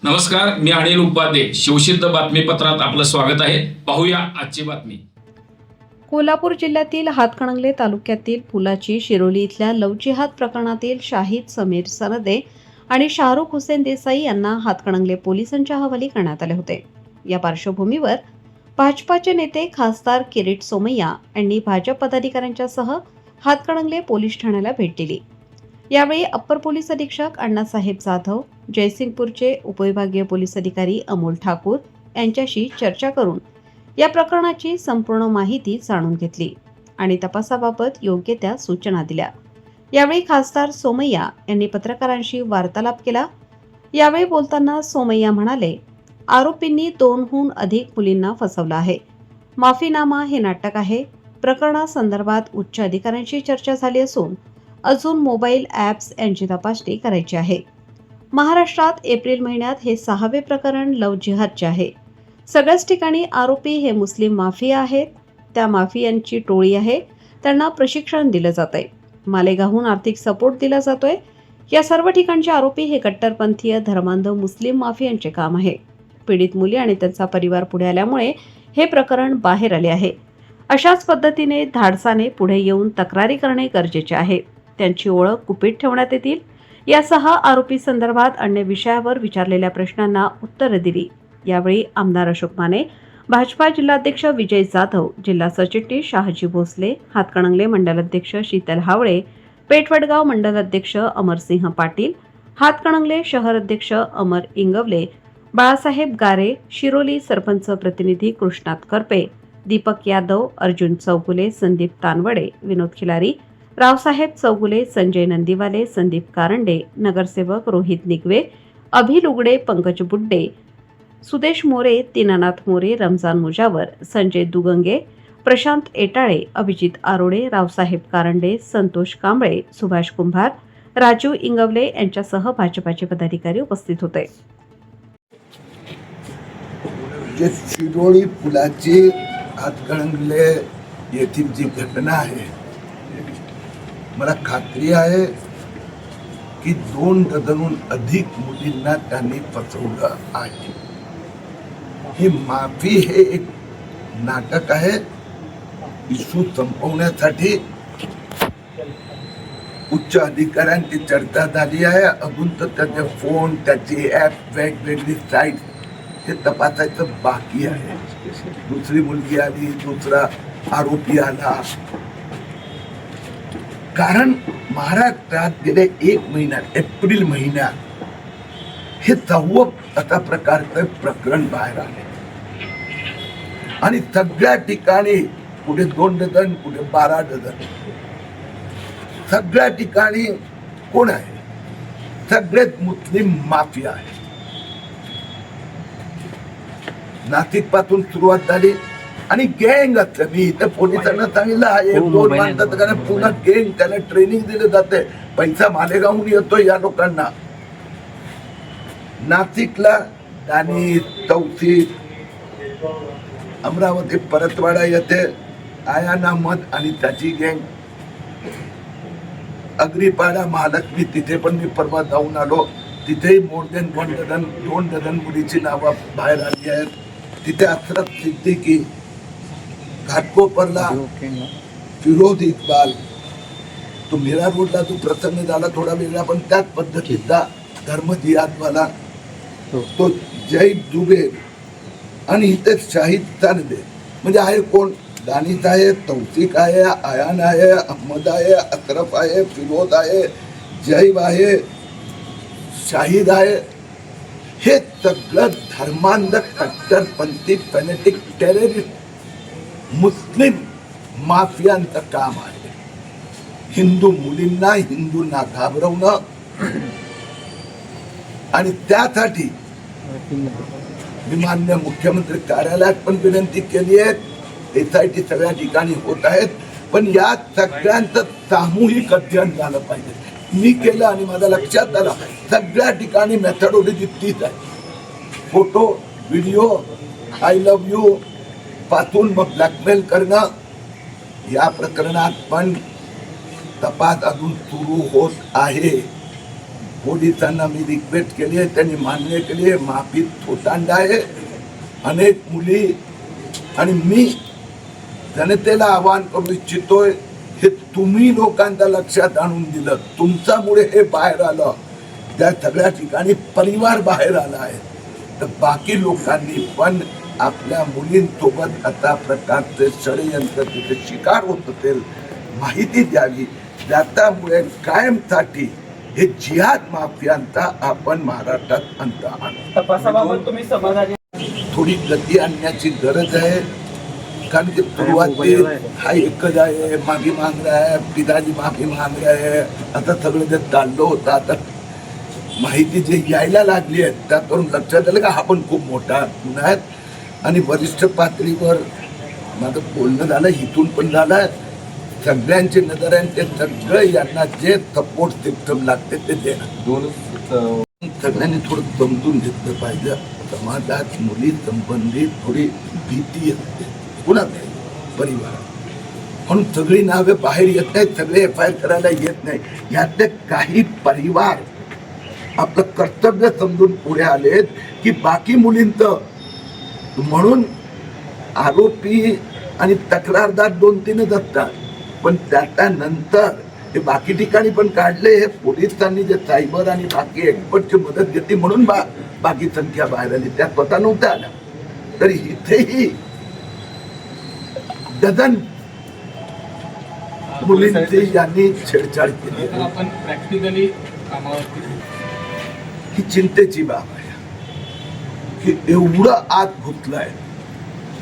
नमस्कार, मी अनिल उपाध्ये. शिवसिद्ध बातमीपत्रात आपलं स्वागत आहे. पाहूया आजची बातमी. कोल्हापूर जिल्ह्यातील हातकणंगले तालुक्यातील पुलाची शिरोली इथल्या लव्ह जिहाद प्रकरणातील शाहिद समीर सरदे आणि शाहरुख हुसेन देसाई यांना हातकणंगले पोलिसांच्या हवाली करण्यात आले होते. या पार्श्वभूमीवर भाजपाचे नेते खासदार किरीट सोमय्या यांनी भाजप पदाधिकाऱ्यांच्यासह हातकणंगले पोलीस ठाण्याला भेट दिली. यावेळी अप्पर पोलीस अधीक्षक अण्णासाहेब जाधव, जयसिंगपूरचे उपविभागीय पोलीस अधिकारी अमोल ठाकूर यांच्याशी चर्चा करून या प्रकरणाची संपूर्ण माहिती जाणून घेतली आणि तपासाबाबत योग्य त्या सूचना दिल्या. यावेळी खासदार सोमय्या यांनी पत्रकारांशी वार्तालाप केला. यावेळी बोलताना सोमय्या म्हणाले, आरोपींनी 2हून अधिक मुलींना फसवलं आहे. माफीनामा हे नाटक आहे. प्रकरणासंदर्भात उच्च अधिकाऱ्यांशी चर्चा झाली असून अजून मोबाईल ॲप्स यांची तपासणी करायची आहे. महाराष्ट्रात एप्रिल महिन्यात हे 6वे प्रकरण लव्ह जिहादचे आहे. सगळ्याच ठिकाणी आरोपी हे मुस्लिम माफिया आहेत. त्या माफियांची टोळी आहे. त्यांना प्रशिक्षण दिलं जातंय. मालेगावहून आर्थिक सपोर्ट दिला जातोय. या सर्व ठिकाणचे आरोपी हे कट्टरपंथीय धर्मांध मुस्लिम माफियांचे काम आहे. पीडित मुली आणि त्यांचा परिवार पुढे आल्यामुळे हे प्रकरण बाहेर आले आहे. अशाच पद्धतीने धाडसाने पुढे येऊन तक्रारी करणे गरजेचे आहे. त्यांची ओळख गुपित ठेवण्यात येतील. यासह आरोपी संदर्भात अन्य विषयावर विचारलेल्या प्रश्नांना उत्तरे दिली. यावेळी आमदार अशोक माने, भाजपा जिल्हाध्यक्ष विजय जाधव, जिल्हा सरचिटणीस शहाजी भोसले, हातकणंगले मंडल अध्यक्ष शीतल हावळे, पेठवडगाव मंडल अध्यक्ष अमरसिंह पाटील, हातकणंगले शहर अध्यक्ष अमर इंगवले, बाळासाहेब गारे, शिरोली सरपंच प्रतिनिधी कृष्णात करपे, दीपक यादव, अर्जुन चौगुले, संदीप तानवडे, विनोद खिलारी, रावसाहेब चौगुले, संजय नंदीवाले, संदीप कारंडे, नगरसेवक रोहित निगवे, अभि लुगडे, पंकज बुड्डे, सुदेश मोरे, दीनानाथ मोरे, रमजान मुजावर, संजय दुगंगे, प्रशांत एटाळे, अभिजित आरोडे, रावसाहेब कारंडे, संतोष कांबळे, सुभाष कुंभार, राजू इंगवले यांच्यासह भाजपाचे पदाधिकारी उपस्थित होते. शिरोळी पुलाची हातकणंगले येथील जी घटना आहे, मला खात्री आहे की 2 डझनहून अधिक मुलींना त्यांनी फसवलं आहे. ही माफी हे एक नाटक आहे. इशू संपवण्यासाठी उच्च अधिकाऱ्यांची चर्चा झाली आहे. अजून तर त्याचे फोन, त्याची ॲप, वेगवेगळी साईट हे तपासायचं बाकी आहे. दुसरी मुलगी आली, दुसरा आरोपी आला. कारण महाराष्ट्रात गेले 1 महिन्यात, एप्रिल महिन्यात हे 6वं अशा प्रकारचं प्रकरण बाहेर आले आणि सगळ्या ठिकाणी कुठे 2 डझन, कुठे 12 डझन, सगळ्या ठिकाणी कोण आहे? सगळेच मुस्लिम माफिया आहे. नाशिक पासून सुरुवात झाली आणि गँग असतं. मी इथे पोलिसांना सांगितलं, हा 1-2 माणसाचं कारण पुन्हा गँग, त्याला ट्रेनिंग दिलं जाते. पैसा मालेगावहून येतो या लोकांना. नाशिकला दानी, तौसिफ, अमरावती परतवाडा येथे आयान अहमद आणि त्याची गँग, अग्रीपाडा, महालक्ष्मी, तिथे पण मी परवा जाऊन आलो. तिथेही मोर देन 2 डझन मुलीची नावं बाहेर आली आहेत. तिथे अशरफ सिद्दीकी, घाटकोपरला फिरोज इक्बाल, तो मीरा रोडला जो प्रसंग झाला थोडा वेगळा पण त्याच पद्धतीचा धर्म जिहादवाला तो जय दुबे आणि इथे शाहिद तानदे. म्हणजे आहे कोण? दानिश आहे, तौसिक आहे, आयान आहे, अहमद आहे, अशरफ आहे, फिरोज आहे, जैब आहे, शाहिद आहे. हे सगळं धर्मांध कट्टरपंथी फॅनेटिक टेररिस्ट मुस्लिम माफियांचं काम आहे. हिंदू मुलींना, हिंदूंना घाबरवणं आणि त्यासाठी मी माननीय मुख्यमंत्री कार्यालयात पण विनंती केली आहे. SIT सगळ्या ठिकाणी होत आहेत, पण या सगळ्यांचं सामूहिक अध्ययन झालं पाहिजे. मी केलं आणि माझ्या लक्षात आलं सगळ्या ठिकाणी मेथडॉलॉजी तीच आहे. Photo, video, I love you पासून मग ब्लॅकमेल करणं, या प्रकरणात पण तपास अजून सुरू होत आहे. पोलिसांना मी रिक्वेस्ट केली आहे, त्यांनी मान्य केली आहे, माफी थोतांड आहे. अनेक मुली आणि मी जनतेला आवाहन करू इच्छितोय, हे तुम्ही लोकांच्या लक्षात आणून दिलं, तुमच्यामुळे हे बाहेर आलं. त्या सगळ्या ठिकाणी परिवार बाहेर आला आहे, तर बाकी लोकांनी पण आपल्या मुलींसोबत अशा प्रकारचे षडयंत्र तिथे शिकार होत असेल माहिती द्यावी. त्यामुळे कायमसाठी हे जिहाद माफियांचा आपण महाराष्ट्रात अंत आणू. तपासाबाबत तुम्ही समाधानी? थोडी गती आणण्याची गरज आहे, कारण की सुरुवातीत हा एकच आहे, माफी माग रहा है, पिताजी माफी माग रहे है, आता सगळं जे चाललं होतं, आता माहिती जे यायला लागली आहे त्यातून लक्षात आलं का हा पण खूप मोठा गुन्हा आहे. आणि वरिष्ठ पातळीवर माझं बोलणं झालं, इथून पण झालं. सगळ्यांचे नजर आहे, ते सगळं यांना जे सपोर्ट सिस्टम लागते ते देणं. सगळ्यांनी थोडं समजून घेतलं पाहिजे. समाजात मुली संबंधित थोडी भीती असते, कुणाच परिवारात, म्हणून सगळी नावे बाहेर येत नाहीत, सगळे FIR करायला येत नाही. यातले काही परिवार आपलं कर्तव्य समजून पुढे आलेत की बाकी मुलींचं, म्हणून आरोपी आणि तक्रारदार 2-3च असतात, पण त्याच्यानंतर हे बाकी ठिकाणी पण काढले. हे पोलिसांनी जे सायबर आणि बाकी एक्सपर्टची मदत घेतली म्हणून बाकी संख्या बाहेर आली, त्या स्वतः नव्हत्या आल्या. तरी इथेही डझन मुलींची यांनी छेडछाड केली. आपण प्रॅक्टिकली ही चिंतेची बाब आहे की एवढं आत घुसलंय.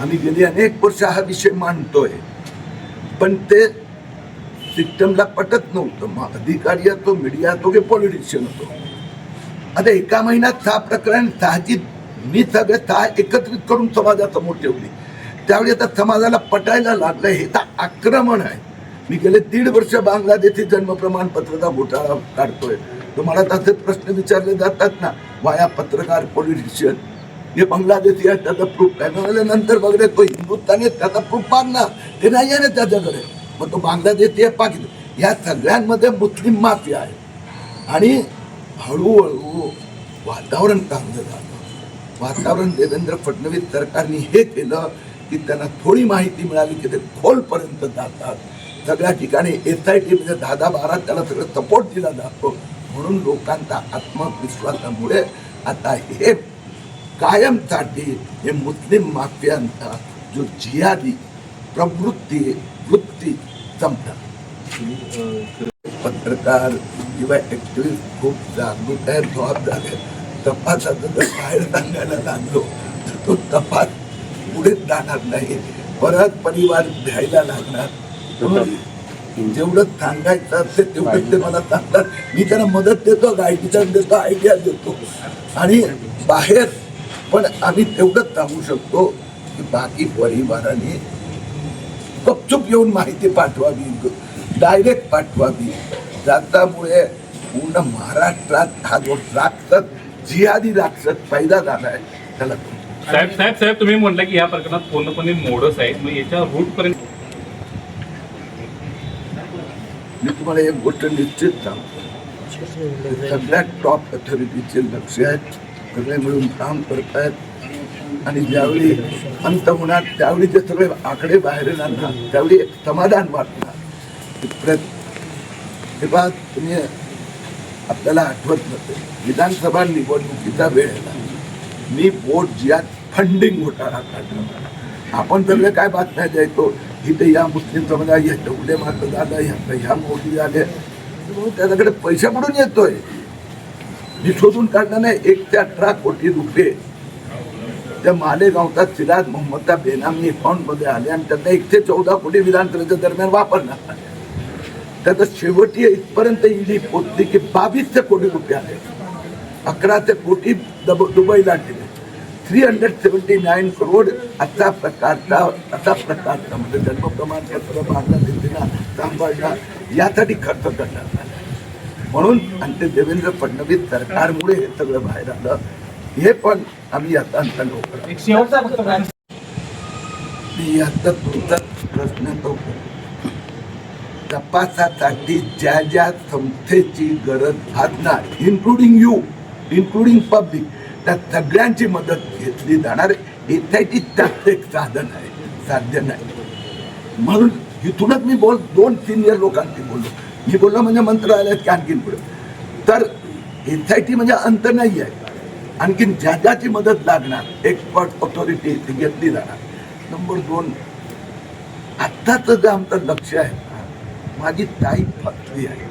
आम्ही गेली अनेक वर्ष हा विषय मांडतोय, पण ते सिस्टमला पटत नव्हतं. मग अधिकारी असो, मीडिया असो की पॉलिटिशियन असो. आता एका महिन्यात 6 प्रकरण, 6ची मी सगळे 6 एकत्रित करून समाजासमोर ठेवली. त्यावेळी आता समाजाला पटायला लागलं हे तर आक्रमण आहे. मी गेले 1.5 वर्ष बांगलादेशी जन्म प्रमाणपत्राचा घोटाळा काढतोय. तुम्हाला तसे प्रश्न विचारले जातात ना, वाया पत्रकार, पॉलिटिशियन, हे बांगलादेशी आहे, त्याचा प्रूफ काय? म्हणाले नंतर बघले तो हिंदुस्थानी आहे, त्याचा प्रूफ मागणार, ते नाही आहे ना त्याच्याकडे. मग तो बांगलादेशी आहे, पाकिस्तान, या सगळ्यांमध्ये मुस्लिम माफिया आहे. आणि हळूहळू वातावरण चांगलं झालं. वातावरण देवेंद्र फडणवीस सरकारने हे केलं की त्यांना थोडी माहिती मिळाली की ते खोलपर्यंत जातात. सगळ्या ठिकाणी SIT म्हणजे 10-12 त्याला सगळं सपोर्ट दिला जातो. म्हणून लोकांचा आत्मविश्वासामुळे आता हे कायमसाठी हे मुस्लिम माफियांचा जो जिहादी प्रवृत्ती वृत्ती संपतात. पत्रकार किंवा ऍक्टिव्हिस्ट खूप जागरूक आहे, जबाबदार आहे. तपासाचं जर बाहेर सांगायला लागलो तर तो तपास पुढे जाणार नाही, परत परिवार द्यायला लागणार. जेवढं सांगायचं असते तेवढं ते मला सांगतात. मी त्यांना मदत देतो, गायडन्स देतो, आयडिया देतो. आणि बाहेर पण आम्ही तेवढंच सांगू शकतो की बाकी परिवाराने गपचूप येऊन माहिती पाठवावी, डायरेक्ट पाठवावी. त्यामुळे पूर्ण महाराष्ट्रात हा जो राक्षस, जिहादी राक्षस पैदा झालाय त्याला. साहेब तुम्ही म्हटलं की या प्रकरणात पूर्णपणे मोडस आहे, मग याच्या रूट पर्यंत मी तुम्हाला एक गोष्ट निश्चित सांगतो, सगळ्यात टॉप अथॉरिटीचे लक्ष आहेत, सगळे मिळून काम करतायत. आणि ज्यावेळी अंत होणार त्यावेळी जे सगळे आकडे बाहेर येणार ना, त्यावेळी एक समाधान वाटणार. तेव्हा तुम्ही आपल्याला आठवत नसेल, विधानसभा निवडणुकीचा वेळ आला, मी वोट जिहाद फंडिंग घोटाळा काढला. आपण सगळे काय बातम्या द्यायचो, इथे या मुस्लिम समाजा या तेवढे मात्र झालं, ह्या मोठी झाले, त्याच्याकडे पैसे पडून येतोय. मी शोधून काढलं नाही, 118 कोटी रुपये त्या मालेगावचा सिराज मोहम्मदचा बेनामी अकाउंट मध्ये आले आणि त्यातल्या 114 कोटी विधानसभेच्या दरम्यान वापरणार. त्याचा शेवटी इथपर्यंत ईडी पोचली की 2200 कोटी रुपये आले, 1100 कोटी दुबईला गेले, 379 करोड अशा प्रकारचा म्हणजे जन्म प्रमाणपत्र बांगलादेशीला सांभाळणं यासाठी खर्च करण्यात आला. म्हणून आणि ते देवेंद्र फडणवीस सरकारमुळे हे सगळं बाहेर आलं. हे पण आम्ही आता अंत लवकर शेवटचा याचा तुमचा प्रश्न तो तपासासाठी ज्या ज्या संस्थेची गरज भासणार, इन्क्लुडिंग पब्लिक, त्या सगळ्यांची मदत घेतली जाणार. SIT त्यात एक साधन आहे, साध्य नाही. म्हणून इथूनच मी 2 सिनियर लोकांशी बोललो. मी बोललो म्हणजे मंत्रालयात की आणखीन पुढे. तर SIT म्हणजे अंत नाही आहे. आणखीन ज्या ज्याची मदत लागणार एक्सपर्ट ऑथॉरिटी घेतली जाणार. नंबर 2, आत्ताचं जे आमचं लक्ष आहे, माझी ताई फसली आहे,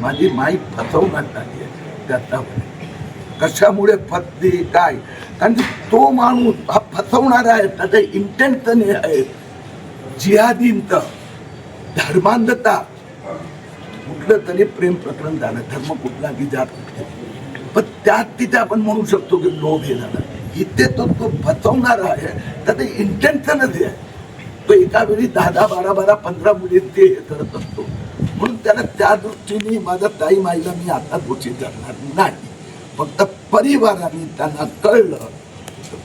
माझी माई फसवण्यात आली आहे. त्याचा कशामुळे फसली काय, कारण की तो माणूस हा फसवणारा आहे, त्याचे इंटेन्शन हे आहे जिहादींचं, धर्मांधता. कुठलं तरी प्रेम प्रकरण झालं, धर्म कुठला की जात कुठले, पण त्यात तिथे आपण म्हणू शकतो की लोभ हे झाला. इथे तो फसवणारा आहे, त्याचे इंटेन्शनच हे आहे. तो एका वेळी 10, 12, 15 मुलींचे हे करत असतो. म्हणून त्याला त्या दृष्टीने माझा ताई माईला मी आता दोषी करणार नाही. फक्त परिवाराने त्यांना कळलं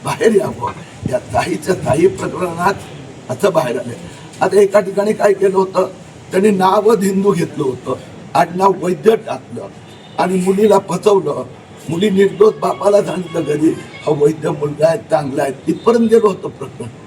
बाहेर यावं. या ताई प्रकरणात असं बाहेर आले. आता एका ठिकाणी काय केलं होतं, त्यांनी नावच हिंदू घेतलं होतं, आडनाव वैद्य टाकलं आणि मुलीला फसवलं. मुली निर्दोष बापाला सांगितलं घरी हा वैद्य मुलगा आहे, चांगला आहे, तिथपर्यंत गेलं होतं प्रकरण.